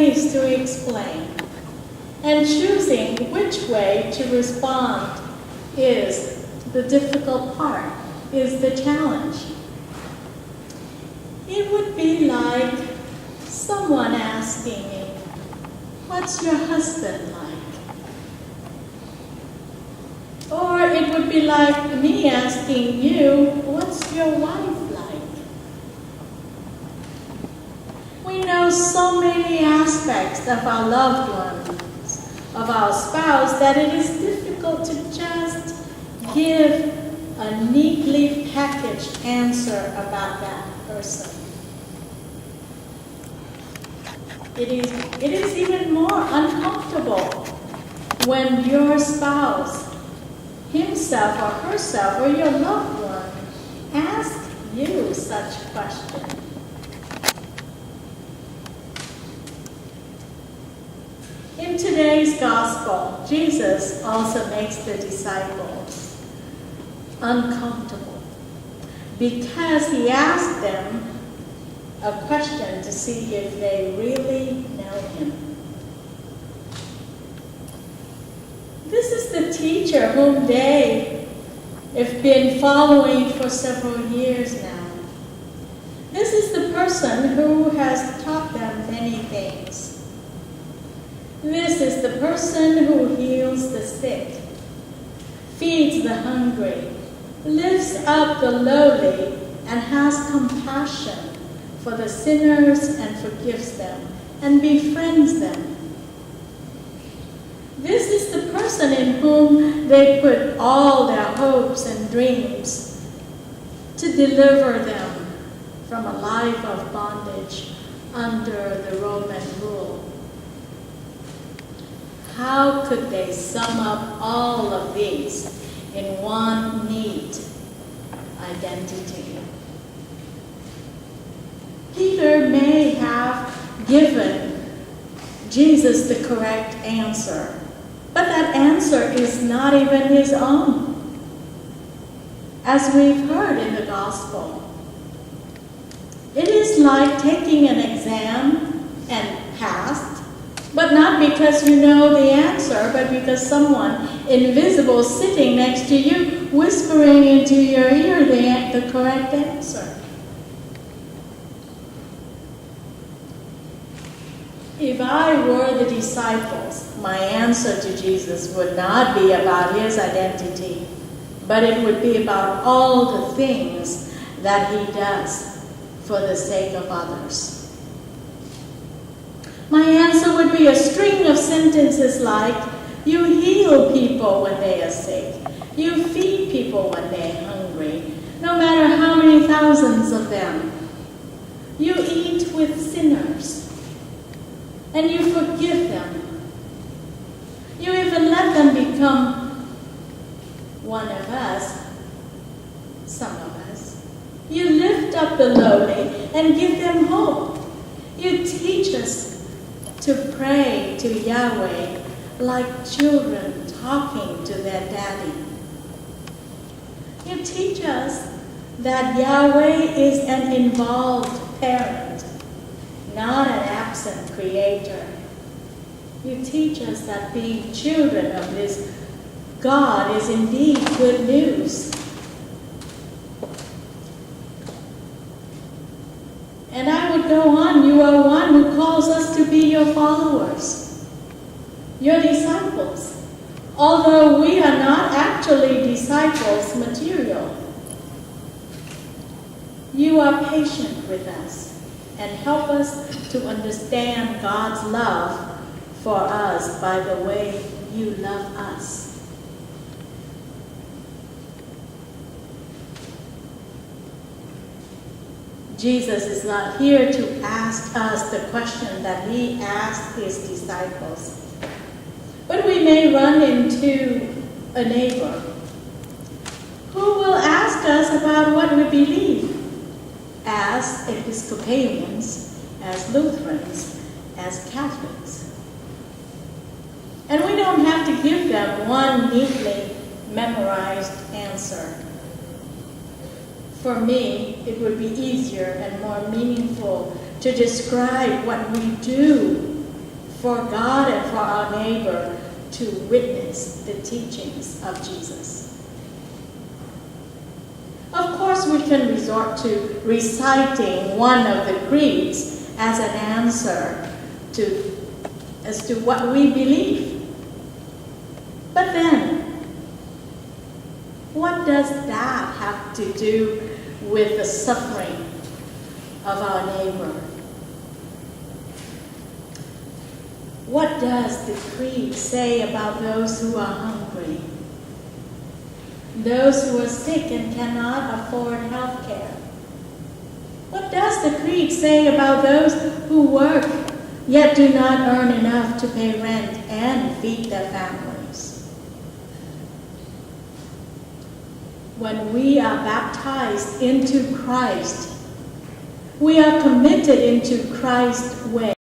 ways to explain, and choosing which way to respond is the difficult part, is the challenge. It would be like someone asking me, "What's your husband like?" Or it would be like me asking you, "What's your wife like?" We know so many aspects of our loved ones, of our spouse, that it is difficult to just give a neatly packaged answer about that person. It is even more uncomfortable when your spouse, himself or herself, or your loved one, asks you such questions. In today's gospel, Jesus also makes the disciples uncomfortable because he asked them a question to see if they really know him. This is the teacher whom they have been following for several years now. This is the person who has taught them many things. This is the person who heals the sick, feeds the hungry, lifts up the lowly, and has compassion for the sinners and forgives them and befriends them. This is the person in whom they put all their hopes and dreams to deliver them from a life of bondage under the Roman rule. How could they sum up all of these in one neat identity? Peter may have given Jesus the correct answer, but that answer is not even his own. As we've heard in the gospel, it is like taking an exam and passed, but not because you know the answer, but because someone invisible sitting next to you whispering into your ear the correct answer. If I were the disciples, my answer to Jesus would not be about his identity, but it would be about all the things that he does for the sake of others. My answer would be a string of sentences like, you heal people when they are sick, you feed people when they are hungry, no matter how many thousands of them. You eat with sinners, and you forgive them. You even let them become one of us, some of us. You lift up the lowly and give them hope. You teach us to pray to Yahweh like children talking to their daddy. You teach us that Yahweh is an involved parent, not an absent creator. You teach us that being children of this God is indeed good news. And I would go on, you are one who calls us to be your followers, your disciples, although we are not actually disciples material. You are patient with us and help us to understand God's love for us by the way you love us. Jesus is not here to ask us the question that he asked his disciples. But we may run into a neighbor who will ask us about what we believe as Episcopalians, as Lutherans, as Catholics. And we don't have to give them one neatly memorized answer. For me, it would be easier and more meaningful to describe what we do for God and for our neighbor to witness the teachings of Jesus. Of course, we can resort to reciting one of the creeds as an answer as to what we believe. But then, what does that have to do with the suffering of our neighbor? What does the creed say about those who are hungry? Those who are sick and cannot afford health care? What does the creed say about those who work yet do not earn enough to pay rent and feed their families? When we are baptized into Christ, we are committed into Christ's way.